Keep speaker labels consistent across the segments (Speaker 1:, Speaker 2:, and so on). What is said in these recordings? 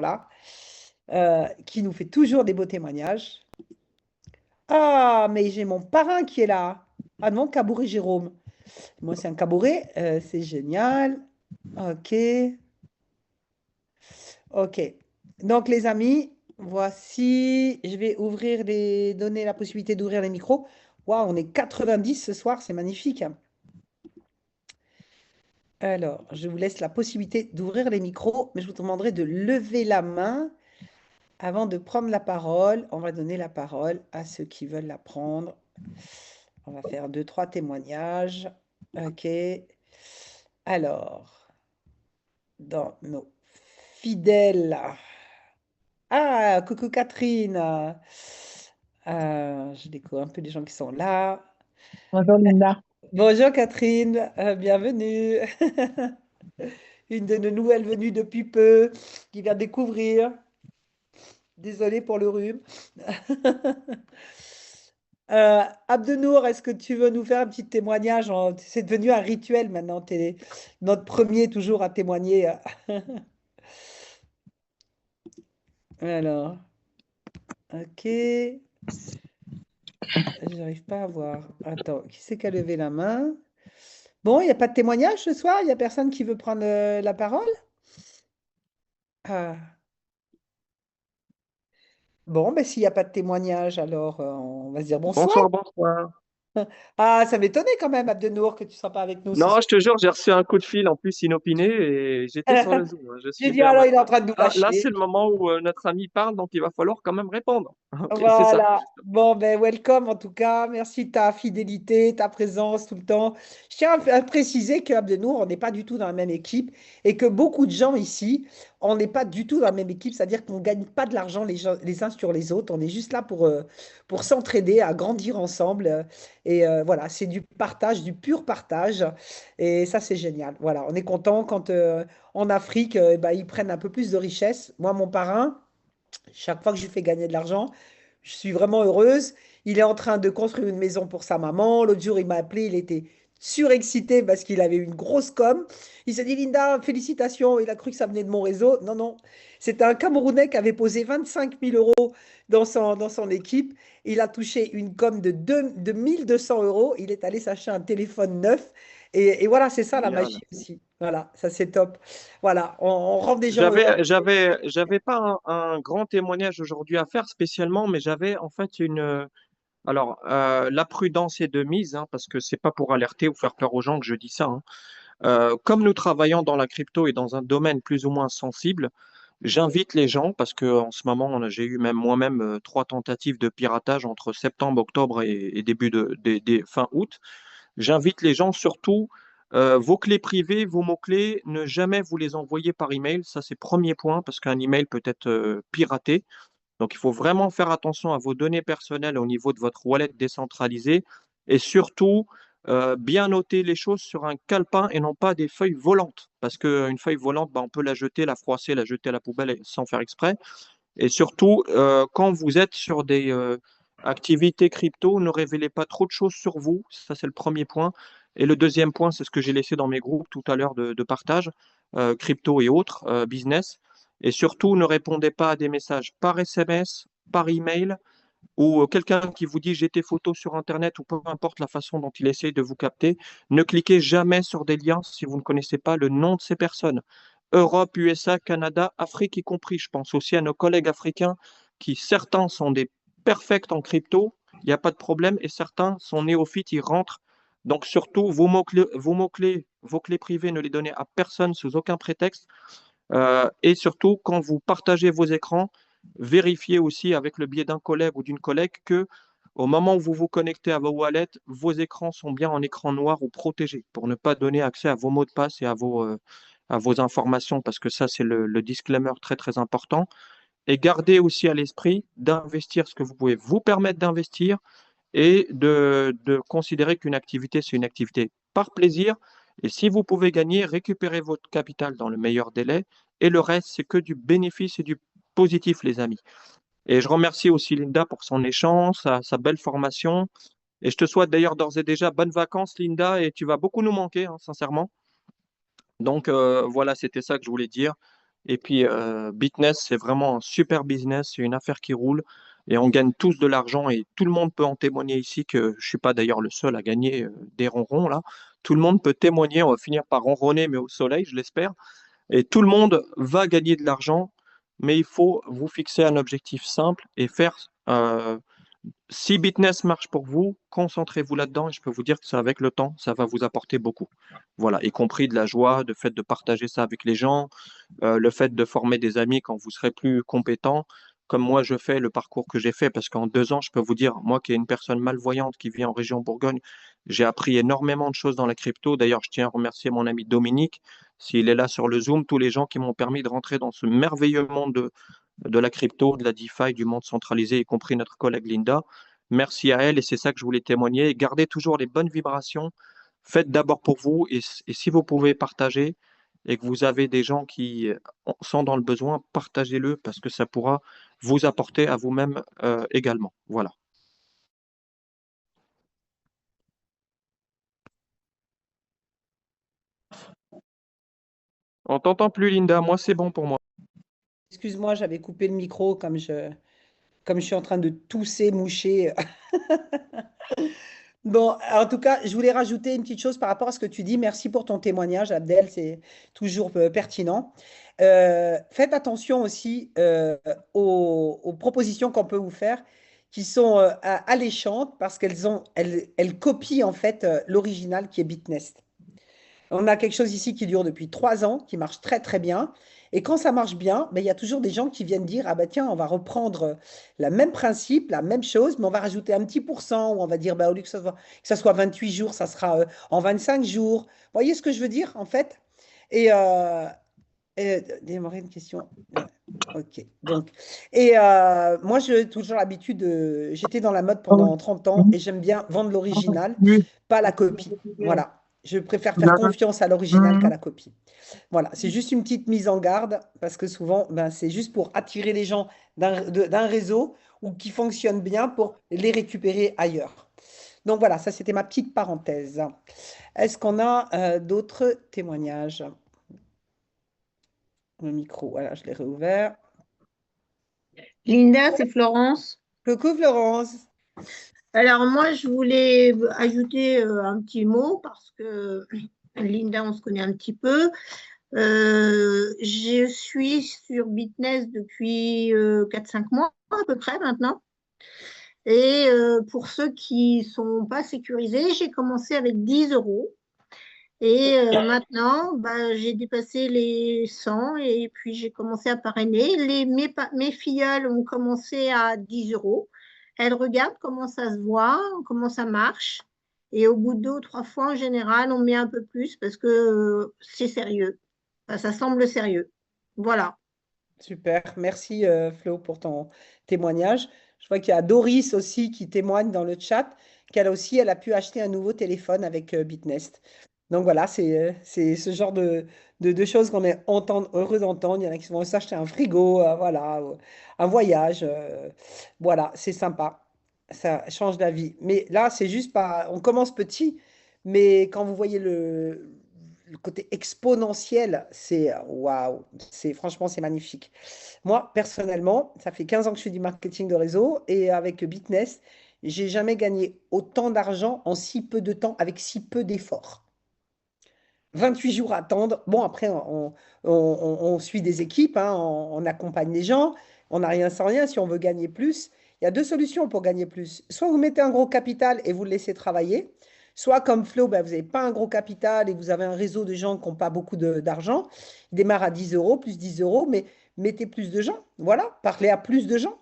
Speaker 1: là, qui nous fait toujours des beaux témoignages. Ah, mais j'ai mon parrain qui est là. Ah non, Cabouré Jérôme. Moi, c'est un Cabouré, c'est génial. Ok, ok. Donc, les amis, voici, je vais donner la possibilité d'ouvrir les micros. Waouh, on est 90 ce soir, c'est magnifique. Alors, je vous laisse la possibilité d'ouvrir les micros, mais je vous demanderai de lever la main avant de prendre la parole. On va donner la parole à ceux qui veulent la prendre. On va faire deux, trois témoignages. Ok. Alors, dans nos fidèles. Ah, coucou Catherine. Je découvre un peu les gens qui sont là.
Speaker 2: Bonjour Linda.
Speaker 1: Bonjour Catherine, bienvenue. Une de nos nouvelles venues depuis peu, qui vient découvrir. Désolée pour le rhume. Abdenour, est-ce que tu veux nous faire un petit témoignage? C'est devenu un rituel maintenant. Tu es notre premier toujours à témoigner. Alors, ok. J'arrive pas à voir. Attends, qui c'est qui a levé la main? Bon, il n'y a pas de témoignage ce soir? Il n'y a personne qui veut prendre la parole? Ah. Bon, ben, s'il n'y a pas de témoignage, alors on va se dire bonsoir.
Speaker 3: Bonsoir, bonsoir.
Speaker 1: Ah, ça m'étonnait quand même, Abdenour, que tu ne sois pas avec nous ce
Speaker 3: Non,
Speaker 1: soir.
Speaker 3: je te jure, j'ai reçu un coup de fil en plus inopiné et j'étais sur le Zoom, hein. Je
Speaker 1: J'ai
Speaker 3: suis
Speaker 1: dit,
Speaker 3: bien
Speaker 1: alors il est en
Speaker 3: maintenant.
Speaker 1: train de nous
Speaker 3: Là,
Speaker 1: lâcher.
Speaker 3: c'est le moment où notre ami parle, donc il va falloir quand même répondre. Ok, c'est ça.
Speaker 1: Voilà. Bon, ben, welcome en tout cas. Merci de ta fidélité, ta présence tout le temps. Je tiens à préciser qu'Abdenour, on n'est pas du tout dans la même équipe et que beaucoup de gens ici, on n'est pas du tout dans la même équipe. C'est-à-dire qu'on ne gagne pas de l'argent les uns sur les autres. On est juste là pour s'entraider, à grandir ensemble. Et voilà, c'est du partage, du pur partage. Et ça, c'est génial. Voilà, on est content quand en Afrique, ben, ils prennent un peu plus de richesse. Moi, mon parrain, chaque fois que je lui fais gagner de l'argent, je suis vraiment heureuse. Il est en train de construire une maison pour sa maman. L'autre jour, il m'a appelé, il était surexcité parce qu'il avait une grosse com. Il s'est dit, Linda, félicitations. Il a cru que ça venait de mon réseau. Non, non. C'était un Camerounais qui avait posé 25 000 euros dans son équipe. Il a touché une com de 1200 euros. Il est allé s'acheter un téléphone neuf. Et voilà, c'est ça la
Speaker 3: Génial.
Speaker 1: magie aussi. Voilà, ça c'est top. Voilà, on rend des gens heureux.
Speaker 3: J'avais pas un grand témoignage aujourd'hui à faire spécialement, mais j'avais en fait alors, la prudence est de mise, hein, parce que c'est pas pour alerter ou faire peur aux gens que je dis ça, hein. Comme nous travaillons dans la crypto et dans un domaine plus ou moins sensible, j'invite les gens, parce que en ce moment, j'ai eu même moi-même trois tentatives de piratage entre septembre, octobre et début fin août. J'invite les gens surtout, vos clés privées, vos mots-clés, ne jamais vous les envoyer par email. Ça, c'est premier point, parce qu'un email peut être piraté. Donc, il faut vraiment faire attention à vos données personnelles au niveau de votre wallet décentralisé et surtout bien noter les choses sur un calepin et non pas des feuilles volantes. Parce qu'une feuille volante, bah, on peut la jeter, la froisser, la jeter à la poubelle sans faire exprès. Et surtout, quand vous êtes sur des activités crypto, ne révélez pas trop de choses sur vous. Ça, c'est le premier point. Et le deuxième point, c'est ce que j'ai laissé dans mes groupes tout à l'heure de partage, crypto et autres, business. Et surtout, ne répondez pas à des messages par SMS, par email, ou quelqu'un qui vous dit j'ai tes photos sur Internet, ou peu importe la façon dont il essaye de vous capter. Ne cliquez jamais sur des liens si vous ne connaissez pas le nom de ces personnes. Europe, USA, Canada, Afrique y compris. Je pense aussi à nos collègues africains qui, certains sont des perfects en crypto, il n'y a pas de problème, et certains sont néophytes, ils rentrent. Donc surtout, vos clés privées, ne les donnez à personne sous aucun prétexte. Et surtout, quand vous partagez vos écrans, vérifiez aussi avec le biais d'un collègue ou d'une collègue que au moment où vous vous connectez à vos wallets, vos écrans sont bien en écran noir ou protégés pour ne pas donner accès à vos mots de passe et à vos informations, parce que ça, c'est le disclaimer très, très important. Et gardez aussi à l'esprit d'investir ce que vous pouvez vous permettre d'investir et de considérer qu'une activité, c'est une activité par plaisir. Et si vous pouvez gagner, récupérez votre capital dans le meilleur délai. Et le reste, c'est que du bénéfice et du positif, les amis. Et je remercie aussi Linda pour son échange, sa belle formation. Et je te souhaite d'ailleurs d'ores et déjà bonnes vacances, Linda, et tu vas beaucoup nous manquer, hein, sincèrement. Donc voilà, c'était ça que je voulais dire. Et puis, Bitness, c'est vraiment un super business, c'est une affaire qui roule et on gagne tous de l'argent et tout le monde peut en témoigner ici que je suis pas d'ailleurs le seul à gagner des ronrons là. Tout le monde peut témoigner, on va finir par ronronner, mais au soleil, je l'espère. Et tout le monde va gagner de l'argent, mais il faut vous fixer un objectif simple et faire. Si Bitness marche pour vous, concentrez-vous là-dedans et je peux vous dire que ça, avec le temps, ça va vous apporter beaucoup. Voilà, y compris de la joie, de fait de partager ça avec les gens, le fait de former des amis quand vous serez plus compétent, comme moi je fais le parcours que j'ai fait, parce qu'en 2 ans, je peux vous dire, moi qui est une personne malvoyante qui vit en région Bourgogne, j'ai appris énormément de choses dans la crypto. D'ailleurs, je tiens à remercier mon ami Dominique, s'il est là sur le Zoom, tous les gens qui m'ont permis de rentrer dans ce merveilleux monde de la crypto, de la DeFi, du monde centralisé, y compris notre collègue Linda. Merci à elle et c'est ça que je voulais témoigner. Gardez toujours les bonnes vibrations. Faites d'abord pour vous et si vous pouvez partager et que vous avez des gens qui sont dans le besoin, partagez-le parce que ça pourra vous apporter à vous-même également. Voilà. On t'entend plus, Linda. Moi, c'est bon pour moi.
Speaker 1: Excuse-moi, j'avais coupé le micro comme je suis en train de tousser, moucher. Bon, en tout cas, je voulais rajouter une petite chose par rapport à ce que tu dis. Merci pour ton témoignage, Abdel, c'est toujours pertinent. Faites attention aussi aux propositions qu'on peut vous faire qui sont alléchantes parce elles copient en fait l'original qui est Bitnest. On a quelque chose ici qui dure depuis 3 ans, qui marche très très bien. Et quand ça marche bien, ben, il y a toujours des gens qui viennent dire, ah ben tiens, on va reprendre le même principe, la même chose, mais on va rajouter un petit pourcent, ou on va dire, ben, au lieu que ça soit 28 jours, ça sera en 25 jours. Vous voyez ce que je veux dire, en fait? Et, démarrer une question. Ok, donc, moi, j'ai toujours l'habitude j'étais dans la mode pendant 30 ans et j'aime bien vendre l'original, pas la copie. Voilà. Je préfère faire confiance à l'original qu'à la copie. Voilà, c'est juste une petite mise en garde parce que souvent, ben, c'est juste pour attirer les gens d'un réseau ou qui fonctionne bien pour les récupérer ailleurs. Donc voilà, ça c'était ma petite parenthèse. Est-ce qu'on a d'autres témoignages? Le micro, voilà, je l'ai réouvert.
Speaker 2: Linda, c'est Florence.
Speaker 1: Coucou Florence.
Speaker 2: Alors moi, je voulais ajouter un petit mot parce que Linda, on se connaît un petit peu. Je suis sur Bitness depuis 4-5 mois à peu près maintenant. Et pour ceux qui ne sont pas sécurisés, j'ai commencé avec 10 euros. Et maintenant, bah, j'ai dépassé les 100 et puis j'ai commencé à parrainer. Mes filleules ont commencé à 10 euros. Elles regardent comment ça se voit, comment ça marche. Et au bout de 2 ou 3 fois, en général, on met un peu plus parce que c'est sérieux. Enfin, ça semble sérieux. Voilà.
Speaker 1: Super, merci Flo pour ton témoignage. Je vois qu'il y a Doris aussi qui témoigne dans le chat qu'elle aussi, elle a pu acheter un nouveau téléphone avec Bitnest. Donc voilà, c'est ce genre de choses qu'on est heureux d'entendre. Il y en a qui vont s'acheter un frigo, voilà, un voyage. Voilà, c'est sympa. Ça change la vie. Mais là, c'est juste pas. On commence petit, mais quand vous voyez le côté exponentiel, c'est waouh. Franchement, c'est magnifique. Moi, personnellement, ça fait 15 ans que je fais du marketing de réseau et avec Bitness, j'ai jamais gagné autant d'argent en si peu de temps avec si peu d'efforts. 28 jours à attendre. Bon, après, on suit des équipes, hein, on accompagne les gens, on n'a rien sans rien. Si on veut gagner plus, il y a deux solutions pour gagner plus. Soit vous mettez un gros capital et vous le laissez travailler, soit comme Flo, ben, vous n'avez pas un gros capital et vous avez un réseau de gens qui n'ont pas beaucoup d'argent. Ils démarrent à 10 euros, plus 10 euros, mais mettez plus de gens. Voilà, parlez à plus de gens.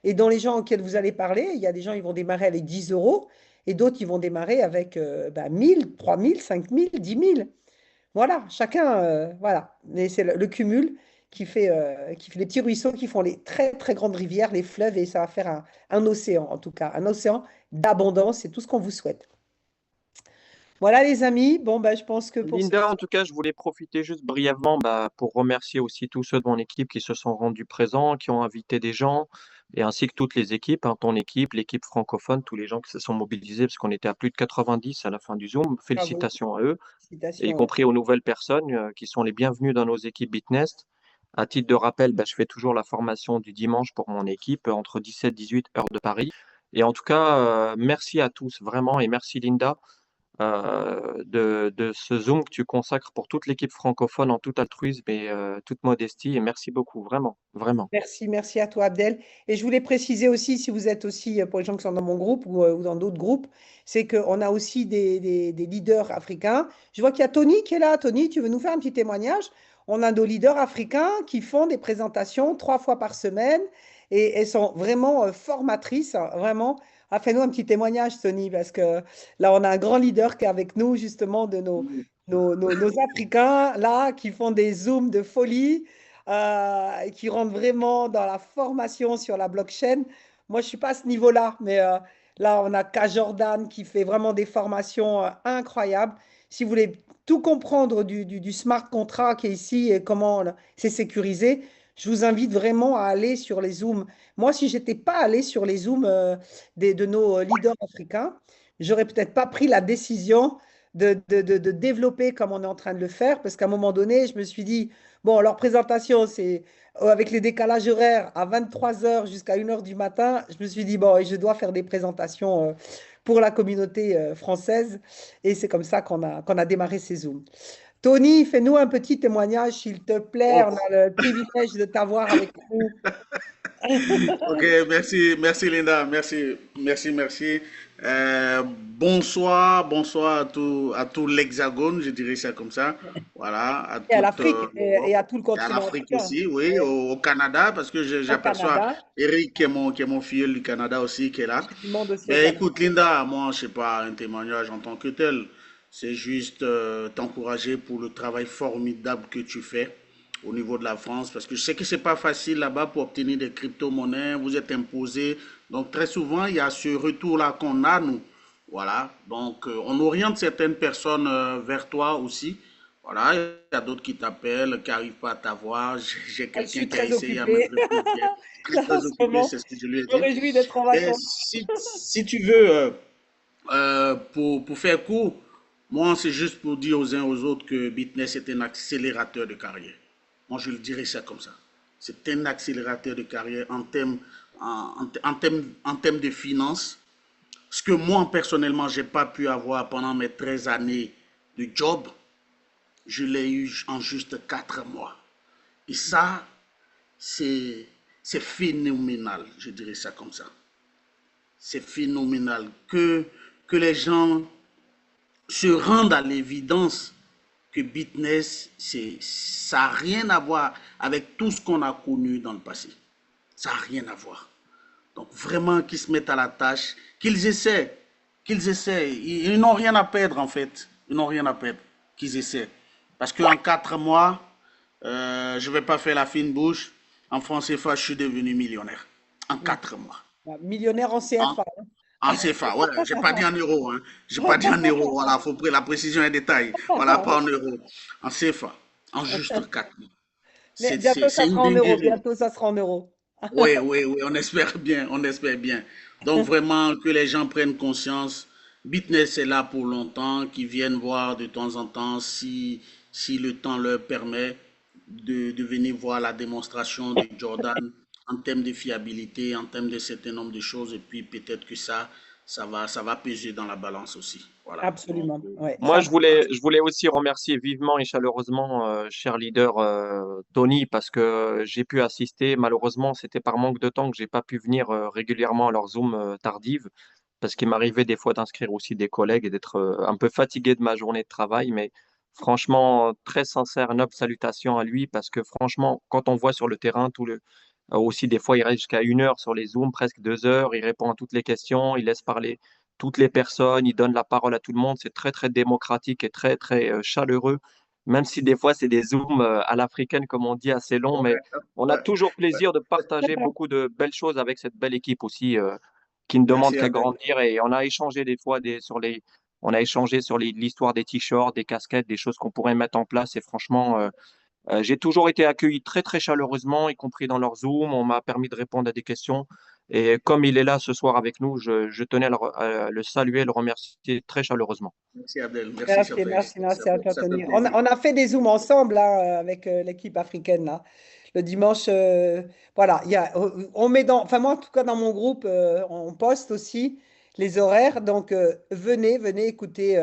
Speaker 1: Et dans les gens auxquels vous allez parler, il y a des gens qui vont démarrer avec 10 euros et d'autres qui vont démarrer avec 1000, 3000, 5000, 10 000. Voilà, chacun, voilà. Mais c'est le cumul qui fait les petits ruisseaux qui font les très, très grandes rivières, les fleuves, et ça va faire un océan, en tout cas, un océan d'abondance, c'est tout ce qu'on vous souhaite. Voilà, les amis. Bon, ben, je pense que pour ce...
Speaker 3: Linda, en tout cas, je voulais profiter juste brièvement pour remercier aussi tous ceux de mon équipe qui se sont rendus présents, qui ont invité des gens, et ainsi que toutes les équipes, hein, ton équipe, l'équipe francophone, tous les gens qui se sont mobilisés, parce qu'on était à plus de 90 à la fin du Zoom.
Speaker 1: Bravo.
Speaker 3: Félicitations à eux, et y
Speaker 1: Félicitations.
Speaker 3: compris aux nouvelles personnes qui sont les bienvenues dans nos équipes Bitnest. À titre de rappel, je fais toujours la formation du dimanche pour mon équipe entre 17 et 18 heures de Paris. Et en tout cas, merci à tous vraiment et merci Linda de ce Zoom que tu consacres pour toute l'équipe francophone en tout altruisme et toute modestie. Et merci beaucoup, vraiment, vraiment.
Speaker 1: Merci, merci à toi, Abdel. Et je voulais préciser aussi, si vous êtes aussi, pour les gens qui sont dans mon groupe ou dans d'autres groupes, c'est qu'on a aussi des leaders africains. Je vois qu'il y a Tony qui est là. Tony, tu veux nous faire un petit témoignage? On a nos leaders africains qui font des présentations 3 fois par semaine et elles sont vraiment formatrices, hein, vraiment. Ah, fais-nous un petit témoignage, Tony, parce que là, on a un grand leader qui est avec nous, justement, de nos Africains, là, qui font des Zooms de folie qui rentrent vraiment dans la formation sur la blockchain. Moi, je ne suis pas à ce niveau-là, mais là, on a K. Jordan qui fait vraiment des formations incroyables. Si vous voulez tout comprendre du smart contract qui est ici et comment c'est sécurisé, je vous invite vraiment à aller sur les Zooms. Moi, si je n'étais pas allé sur les Zooms de nos leaders africains, j'aurais peut-être pas pris la décision de développer comme on est en train de le faire, parce qu'à un moment donné, je me suis dit, bon, leur présentation, c'est avec les décalages horaires à 23 heures jusqu'à 1 heure du matin. Je me suis dit, bon, je dois faire des présentations pour la communauté française. Et c'est comme ça qu'on a démarré ces Zooms. Tony, fais-nous un petit témoignage, s'il te plaît. On
Speaker 4: Oh,
Speaker 1: a le privilège de t'avoir avec nous.
Speaker 4: ok, merci Linda, merci. Bonsoir à tout l'Hexagone, je dirais ça comme ça. Voilà, à
Speaker 1: Et à
Speaker 4: toute
Speaker 1: l'Afrique et
Speaker 4: l'Europe
Speaker 1: à tout le
Speaker 4: et à
Speaker 1: continent
Speaker 4: l'Afrique
Speaker 1: africain.
Speaker 4: aussi, oui,
Speaker 1: Oui,
Speaker 4: au Canada, parce que
Speaker 1: au
Speaker 4: j'aperçois
Speaker 1: Canada,
Speaker 4: Eric qui est mon filleul du Canada aussi, qui est là.
Speaker 1: du monde aussi au
Speaker 4: Ben
Speaker 1: Canada.
Speaker 4: écoute Linda, moi je sais pas un témoignage en tant que tel, c'est juste t'encourager pour le travail formidable que tu fais au niveau de la France, parce que je sais que c'est pas facile là-bas pour obtenir des crypto-monnaies, vous êtes imposé, donc très souvent il y a ce retour-là qu'on a nous, voilà, donc on oriente certaines personnes vers toi aussi, voilà, il y a d'autres qui t'appellent, qui n'arrivent pas à t'avoir, j'ai
Speaker 1: Je
Speaker 4: quelqu'un
Speaker 1: suis
Speaker 4: qui a
Speaker 1: très
Speaker 4: essayé à me
Speaker 1: occupée
Speaker 4: hier, très
Speaker 1: là en
Speaker 4: très
Speaker 1: ce
Speaker 4: occupé,
Speaker 1: moment.
Speaker 4: c'est ce que je lui ai
Speaker 1: Je me
Speaker 4: dit,
Speaker 1: réjouis d'être en
Speaker 4: et
Speaker 1: vacances.
Speaker 4: si tu veux, pour faire court, moi, c'est juste pour dire aux uns aux autres que Bitness est un accélérateur de carrière. Moi, je le dirais ça comme ça. C'est un accélérateur de carrière en termes de finances. Ce que moi, personnellement, je n'ai pas pu avoir pendant mes 13 années de job, je l'ai eu en juste 4 mois. Et ça, c'est phénoménal, je dirais ça comme ça. C'est phénoménal que les gens se rendent à l'évidence que Bitness, ça n'a rien à voir avec tout ce qu'on a connu dans le passé. Ça n'a rien à voir. Donc vraiment qu'ils se mettent à la tâche, qu'ils essaient. Ils n'ont rien à perdre en fait. Ils n'ont rien à perdre. Qu'ils essaient. Parce qu'en 4 mois, je ne vais pas faire la fine bouche. En France CFA, je suis devenu millionnaire. En 4 mois.
Speaker 1: Millionnaire en
Speaker 4: En,
Speaker 1: CFA.
Speaker 4: en CFA, ouais, j'ai pas dit en euros, hein. J'ai pas dit en euros, voilà, faut prendre la précision et détail. Voilà, pas en euros. En CFA, en juste 4 mois.
Speaker 1: Mais bientôt, ça
Speaker 4: C'est une
Speaker 1: sera en euros.
Speaker 4: dinguerie.
Speaker 1: Bientôt, ça sera en euros.
Speaker 4: Oui, oui, oui, on espère bien, on espère bien. Donc vraiment que les gens prennent conscience. Bitness est là pour longtemps, qu'ils viennent voir de temps en temps si le temps leur permet de venir voir la démonstration de Jordan en termes de fiabilité, en termes de certain nombre de choses, et puis peut-être que ça va peser dans la balance aussi. Voilà. Donc,
Speaker 1: Absolument. Ouais,
Speaker 3: Moi,
Speaker 1: ça,
Speaker 3: je voulais aussi remercier vivement et chaleureusement, cher leader Tony, parce que j'ai pu assister. Malheureusement, c'était par manque de temps que j'ai pas pu venir régulièrement à leur Zoom tardive, parce qu'il m'arrivait des fois d'inscrire aussi des collègues et d'être un peu fatigué de ma journée de travail. Mais franchement, très sincère, noble salutation à lui, parce que franchement, quand on voit sur le terrain aussi des fois, il reste jusqu'à 1 heure sur les Zooms, presque 2 heures. Il répond à toutes les questions, il laisse parler toutes les personnes, il donne la parole à tout le monde. C'est très, très démocratique et très, très chaleureux. Même si des fois, c'est des Zooms à l'africaine, comme on dit, assez longs, mais on a toujours plaisir de partager beaucoup de belles choses avec cette belle équipe aussi, qui ne demande
Speaker 4: merci
Speaker 3: qu'à
Speaker 4: Abdel.
Speaker 3: grandir. Et on a échangé des fois on a échangé sur l'histoire des t-shirts, des casquettes, des choses qu'on pourrait mettre en place. Et franchement, j'ai toujours été accueilli très très chaleureusement, y compris dans leur Zoom. On m'a permis de répondre à des questions. Et comme il est là ce soir avec nous, je tenais à le saluer, le remercier très chaleureusement.
Speaker 4: Merci Abdel. Merci,
Speaker 1: merci, merci, merci à toi,
Speaker 4: ça fait
Speaker 1: Tony. On
Speaker 4: plaisir.
Speaker 1: a fait des Zooms ensemble là, avec l'équipe africaine là. Le dimanche, voilà, on met enfin moi en tout cas dans mon groupe, on poste aussi les horaires. Donc venez écouter.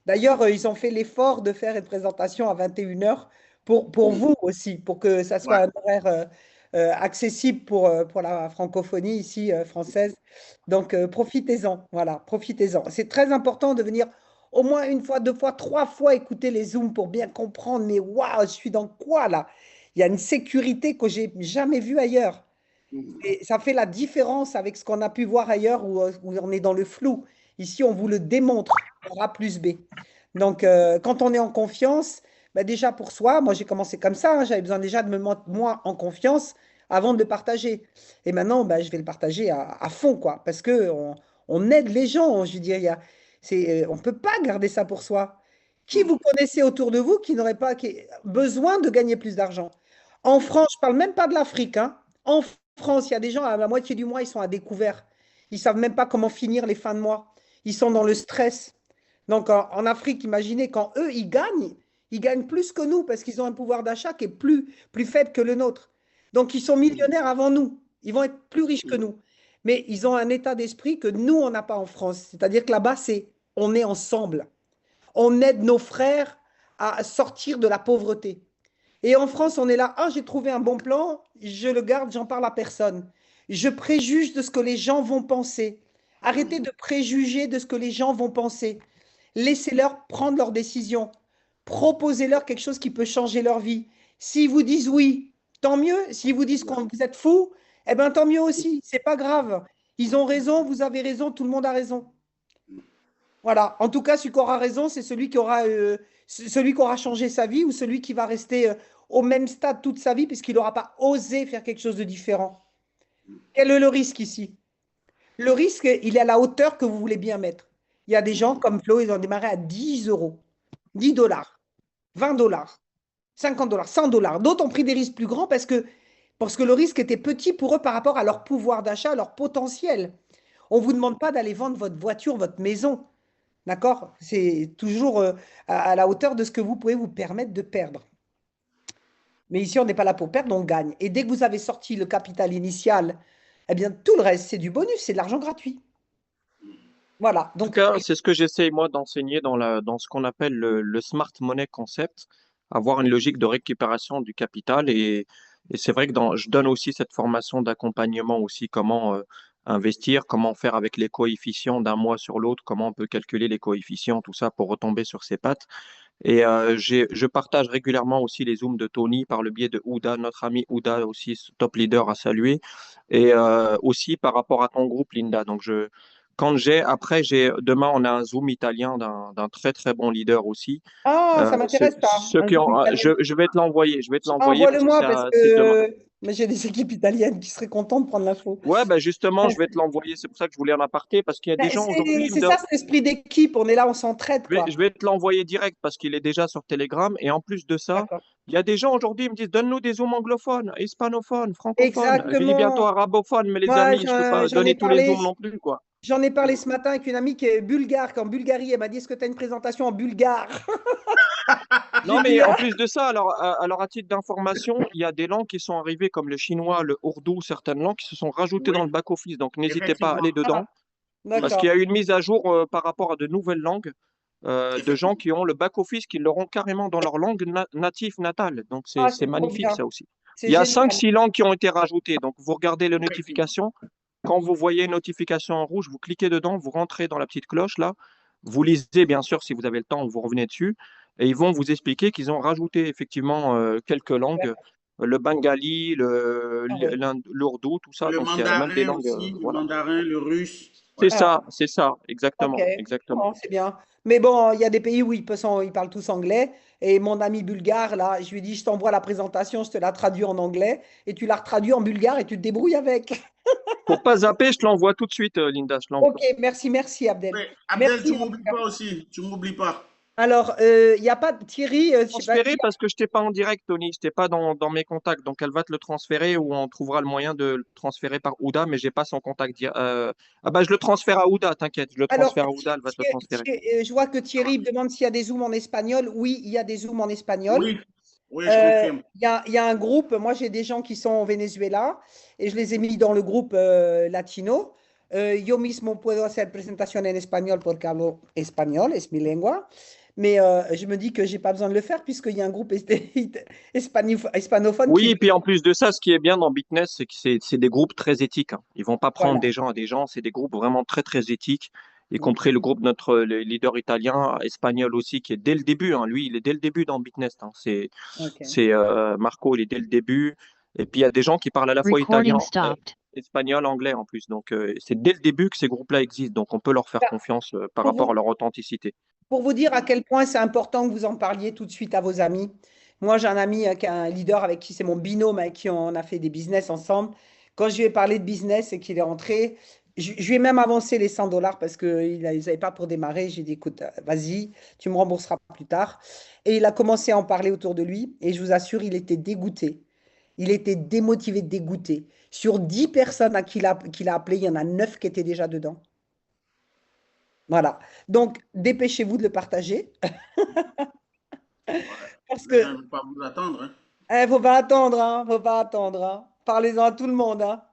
Speaker 1: D'ailleurs, ils ont fait l'effort de faire une présentation à 21h pour
Speaker 4: Mm.
Speaker 1: vous aussi, pour que ça soit
Speaker 4: Ouais.
Speaker 1: un horaire accessible pour la francophonie ici française. Donc profitez-en, voilà, profitez-en. C'est très important de venir au moins une fois, deux fois, trois fois écouter les Zooms pour bien comprendre. Mais waouh, je suis dans quoi là? Il y a une sécurité que j'ai jamais vue ailleurs.
Speaker 4: Mm.
Speaker 1: Et ça fait la différence avec ce qu'on a pu voir ailleurs où on est dans le flou. Ici, on vous le démontre par A plus B. Donc, quand on est en confiance, bah, déjà pour soi, moi j'ai commencé comme ça, hein, j'avais besoin déjà de me mettre moi en confiance avant de le partager. Et maintenant, bah, je vais le partager à fond, quoi, parce que on aide les gens. Je veux dire, on ne peut pas garder ça pour soi. Qui vous connaissez autour de vous qui n'aurait pas besoin de gagner plus d'argent? En France, je ne parle même pas de l'Afrique, hein. En France, il y a des gens à la moitié du mois, ils sont à découvert. Ils ne savent même pas comment finir les fins de mois. Ils sont dans le stress. Donc en Afrique, imaginez, quand eux, ils gagnent plus que nous parce qu'ils ont un pouvoir d'achat qui est plus faible que le nôtre. Donc ils sont millionnaires avant nous. Ils vont être plus riches que nous. Mais ils ont un état d'esprit que nous, on n'a pas en France. C'est-à-dire que là-bas, on est ensemble. On aide nos frères à sortir de la pauvreté. Et en France, on est là, ah, j'ai trouvé un bon plan, je le garde, j'en parle à personne. Je préjuge de ce que les gens vont penser. Arrêtez de préjuger de ce que les gens vont penser. Laissez-leur prendre leurs décisions. Proposez-leur quelque chose qui peut changer leur vie. S'ils vous disent oui, tant mieux. S'ils vous disent que vous êtes fou, eh bien tant mieux aussi. C'est pas grave. Ils ont raison, vous avez raison, tout le monde a raison. Voilà. En tout cas, celui qui aura raison, c'est celui qui aura changé sa vie ou celui qui va rester au même stade toute sa vie puisqu'il n'aura pas osé faire quelque chose de différent. Quel est le risque ici? Le risque, il est à la hauteur que vous voulez bien mettre. Il y a des gens comme Flo, ils ont démarré à 10 euros, 10 dollars, 20 dollars, 50 dollars, 100 dollars. D'autres ont pris des risques plus grands parce que le risque était petit pour eux par rapport à leur pouvoir d'achat, à leur potentiel. On ne vous demande pas d'aller vendre votre voiture, votre maison. D'accord? C'est toujours à la hauteur de ce que vous pouvez vous permettre de perdre. Mais ici, on n'est pas là pour perdre, on gagne. Et dès que vous avez sorti le capital initial, eh bien, tout le reste, c'est du bonus, c'est de l'argent gratuit. Voilà.
Speaker 3: En tout
Speaker 1: Donc,
Speaker 3: cas, c'est ce que j'essaie moi d'enseigner dans ce qu'on appelle le smart money concept, avoir une logique de récupération du capital. Et c'est vrai que je donne aussi cette formation d'accompagnement aussi, comment investir, comment faire avec les coefficients d'un mois sur l'autre, comment on peut calculer les coefficients, tout ça pour retomber sur ses pattes. Et je partage régulièrement aussi les Zooms de Tony par le biais de Ouda, notre ami Ouda aussi, top leader à saluer. Et aussi par rapport à ton groupe, Linda. Donc, demain, on a un Zoom italien d'un très, très bon leader aussi.
Speaker 1: ah, ça m'intéresse ça.
Speaker 3: Ceux
Speaker 1: Un
Speaker 3: qui
Speaker 1: groupe
Speaker 3: ont,
Speaker 1: italien.
Speaker 3: je vais te l'envoyer parce que
Speaker 1: Envoie-le-moi parce
Speaker 3: c'est demain.
Speaker 1: que mais j'ai des équipes italiennes qui seraient contentes de prendre l'info.
Speaker 3: Ouais, ben justement, je vais te l'envoyer. C'est pour ça que je voulais en aparté parce qu'il y a des
Speaker 1: Ben,
Speaker 3: gens aujourd'hui,
Speaker 1: c'est ça, c'est l'esprit d'équipe. On est là, on s'entraide, quoi.
Speaker 3: je vais te l'envoyer direct parce qu'il est déjà sur Telegram. Et en plus de ça,
Speaker 1: D'accord.
Speaker 3: il y a des gens aujourd'hui qui me disent, donne-nous des Zooms anglophones, hispanophones, francophones. Je dis bientôt
Speaker 1: Exactement.
Speaker 3: arabophones, mais les
Speaker 1: Moi,
Speaker 3: amis, je peux pas
Speaker 1: j'en ai
Speaker 3: donner tous les
Speaker 1: parlé.
Speaker 3: Zooms non plus, quoi.
Speaker 1: J'en ai parlé ce matin avec une amie qui est bulgare, qui est en Bulgarie. Elle m'a dit, est-ce que tu as une présentation en bulgare? J'ai
Speaker 3: Non,
Speaker 1: dit,
Speaker 3: mais en
Speaker 1: ah,
Speaker 3: plus de ça, alors à titre d'information, il y a des langues qui sont arrivées comme le chinois, le ourdou, certaines langues qui se sont rajoutées
Speaker 4: Oui,
Speaker 3: dans le back-office. Donc n'hésitez pas à
Speaker 4: effectivement.
Speaker 3: aller dedans parce qu'il y
Speaker 1: d'accord.
Speaker 3: a eu une mise à jour par rapport à de nouvelles langues de gens
Speaker 4: Effectivement.
Speaker 3: qui ont le back-office, qui l'auront carrément dans leur langue native natale. Donc
Speaker 1: Ah,
Speaker 3: c'est
Speaker 1: c'est trop
Speaker 3: magnifique
Speaker 1: bien.
Speaker 3: ça aussi.
Speaker 1: C'est
Speaker 3: Il y a cinq,
Speaker 1: génial.
Speaker 3: six langues qui ont été rajoutées. Donc vous regardez les
Speaker 4: Effectivement.
Speaker 3: notifications. Quand vous voyez une notification en rouge, vous cliquez dedans, vous rentrez dans la petite cloche là. Vous lisez bien sûr si vous avez le temps, vous revenez dessus. Et ils vont vous expliquer qu'ils ont rajouté effectivement quelques langues, le bengali,
Speaker 1: Ah ouais.
Speaker 3: l'ourdou, tout ça.
Speaker 4: Le
Speaker 3: Donc il y a même des
Speaker 4: mandarin
Speaker 3: langues,
Speaker 4: aussi, le
Speaker 3: voilà.
Speaker 4: mandarin, le russe. Ouais.
Speaker 3: C'est ça,
Speaker 1: Ok,
Speaker 3: exactement, exactement.
Speaker 1: bon, c'est bien. Mais bon, il y a des pays où ils parlent tous anglais. Et mon ami bulgare, là, je lui dis, je t'envoie la présentation, je te la traduis en anglais, et tu la retraduis en bulgare et tu te débrouilles avec.
Speaker 3: Pour pas zapper, je te l'envoie tout de suite, Linda. Je te
Speaker 1: Ok,
Speaker 3: l'envoie.
Speaker 1: merci,
Speaker 4: Oui,
Speaker 1: Abdel.
Speaker 4: Abdel, tu
Speaker 1: Merci
Speaker 4: ne
Speaker 1: en tout
Speaker 4: m'oublies
Speaker 1: cas.
Speaker 4: pas aussi. Tu ne m'oublies pas.
Speaker 1: Alors, il n'y a pas de Thierry, je sais pas.
Speaker 3: Transférer parce que je t'ai pas en direct, Tony. Je t'ai pas dans mes contacts. Donc, elle va te le transférer ou on trouvera le moyen de le transférer par Ouda, mais j'ai pas son contact. Ah bah, je le transfère à Ouda, t'inquiète. Je le
Speaker 1: Alors,
Speaker 3: transfère à Ouda, elle va te le transférer.
Speaker 1: Je vois que Thierry me demande s'il y a des zooms en espagnol. Oui, il y a des zooms en espagnol.
Speaker 4: Oui, Oui, je confirme.
Speaker 1: Il y a un groupe, moi j'ai des gens qui sont au Venezuela et je les ai mis dans le groupe latino. Yo mismo puedo hacer presentación en español porque hablo español, es mi lengua. Mais je me dis que j'ai pas besoin de le faire puisqu'il y a un groupe hispanophone
Speaker 3: Oui,
Speaker 1: qui...
Speaker 3: et puis en plus de ça, ce qui est bien dans Bitness, c'est que c'est des groupes très éthiques, hein. Ils vont pas prendre
Speaker 1: Voilà.
Speaker 3: des gens à des gens, c'est des groupes vraiment très très éthiques, y
Speaker 1: Mm.
Speaker 3: compris le groupe de notre le leader italien, espagnol aussi, qui est dès le début, hein. Lui, il est dès le début dans Bitness, hein.
Speaker 1: Ok.
Speaker 3: C'est Marco, il est dès le début. Et puis il y a des gens qui parlent à la fois
Speaker 5: Recording
Speaker 3: italien,
Speaker 5: stopped.
Speaker 3: espagnol, anglais en plus. Donc c'est dès le début que ces groupes-là existent. Donc on peut leur faire confiance par
Speaker 1: Pour
Speaker 3: rapport à
Speaker 1: vous,
Speaker 3: leur authenticité.
Speaker 1: pour vous dire à quel point c'est important que vous en parliez tout de suite à vos amis. Moi, j'ai un ami qui est un leader avec qui c'est mon binôme, avec qui on a fait des business ensemble. Quand je lui ai parlé de business et qu'il est rentré, je lui ai même avancé les 100 dollars parce qu'ils n'avaient pas pour démarrer. J'ai dit, écoute, vas-y, tu me rembourseras plus tard. Et il a commencé à en parler autour de lui. Et je vous assure, il était dégoûté. Il était démotivé, dégoûté. Sur 10 personnes à qu'il a appelé, il y en a 9 qui étaient déjà dedans. Voilà. Donc, dépêchez-vous de le partager
Speaker 4: Ouais.
Speaker 1: parce
Speaker 4: Les gens
Speaker 1: que
Speaker 4: ne veulent pas vous attendre, hein.
Speaker 1: faut pas attendre, hein, faut pas attendre, hein. Parlez-en à tout le monde, hein.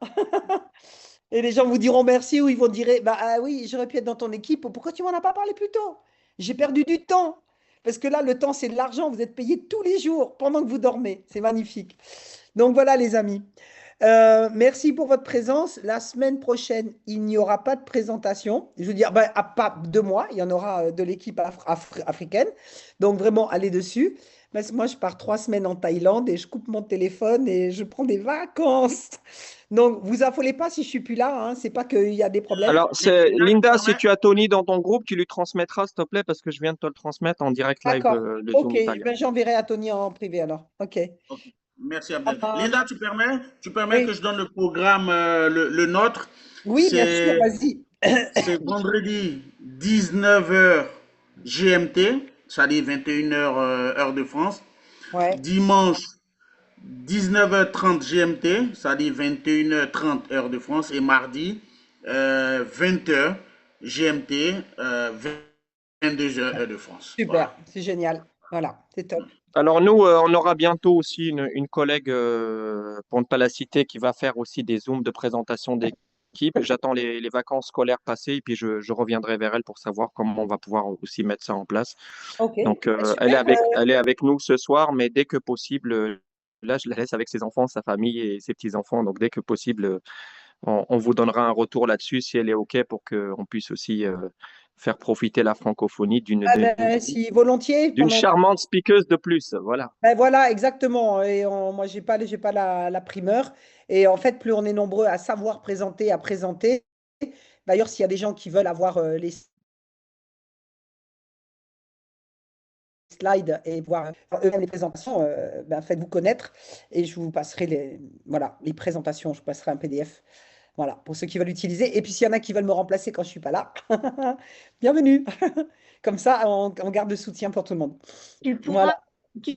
Speaker 1: Et les gens vous diront merci ou ils vont dire, bah ah oui, j'aurais pu être dans ton équipe. Pourquoi tu m'en as pas parlé plus tôt? J'ai perdu du temps. Parce que là, le temps, c'est de l'argent. Vous êtes payé tous les jours pendant que vous dormez. C'est magnifique. Donc voilà, les amis. Merci pour votre présence. La semaine prochaine, il n'y aura pas de présentation. Je veux dire, ben, pas de moi, il y en aura de l'équipe africaine. Donc vraiment, allez dessus. Parce que moi, je pars 3 semaines en Thaïlande et je coupe mon téléphone et je prends des vacances. Donc, vous affolez pas si je suis plus là, hein. C'est pas qu'il y a des problèmes.
Speaker 3: Alors, c'est Linda, si tu as Tony dans ton groupe, tu lui transmettras, s'il te plaît, parce que je viens de te le transmettre en direct live
Speaker 1: D'accord.
Speaker 3: de
Speaker 1: Ok,
Speaker 3: Zoom Italia.
Speaker 1: ben, j'enverrai à Tony en privé alors. Ok.
Speaker 4: Ok. Merci
Speaker 1: Ça
Speaker 4: Abdel.
Speaker 1: marche.
Speaker 4: Linda, tu permets que
Speaker 1: Oui.
Speaker 4: je donne le programme, le nôtre.
Speaker 1: Oui, bien sûr,
Speaker 4: C'est
Speaker 1: vas-y.
Speaker 4: c'est vendredi 19h GMT, c'est-à-dire 21h heure de France.
Speaker 1: Ouais.
Speaker 4: Dimanche 19h30 GMT, c'est-à-dire 21h30 heure de France. Et mardi 20h GMT, 22h heure de France. Voilà.
Speaker 1: Super, c'est génial. Voilà, c'est top.
Speaker 3: Alors, nous, on aura bientôt aussi une collègue, pour ne pas la citer, qui va faire aussi des Zooms de présentation d'équipe. J'attends les vacances scolaires passées et puis je reviendrai vers elle pour savoir comment on va pouvoir aussi mettre ça en place.
Speaker 1: Ok,
Speaker 3: Donc,
Speaker 1: bah, super.
Speaker 3: elle est avec nous ce soir, mais dès que possible, là, je la laisse avec ses enfants, sa famille et ses petits-enfants. Donc, dès que possible, on vous donnera un retour là-dessus si elle est OK pour qu'on puisse aussi faire profiter la francophonie
Speaker 1: Ah ben, si volontiers,
Speaker 3: d'une charmante speakeuse de plus. Voilà.
Speaker 1: ben voilà, exactement. Et moi, j'ai pas la primeur. Et en fait, plus on est nombreux à savoir présenter, à présenter. D'ailleurs, s'il y a des gens qui veulent avoir les slides et voir eux-mêmes les présentations, ben, faites-vous connaître et je vous passerai voilà, les présentations. Je vous passerai un PDF. Voilà, pour ceux qui veulent l'utiliser. Et puis, s'il y en a qui veulent me remplacer quand je ne suis pas là, bienvenue. Comme ça, on garde le soutien pour tout le monde.
Speaker 2: Tu
Speaker 1: Voilà.
Speaker 2: pourras,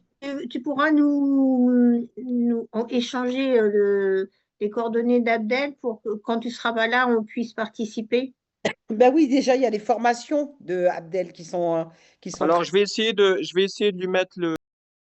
Speaker 2: tu pourras nous échanger les coordonnées d'Abdel pour que quand tu seras pas là, on puisse participer.
Speaker 1: Ben oui, déjà, il y a les formations de Abdel qui sont
Speaker 3: Alors,
Speaker 1: très...
Speaker 3: je vais essayer de lui mettre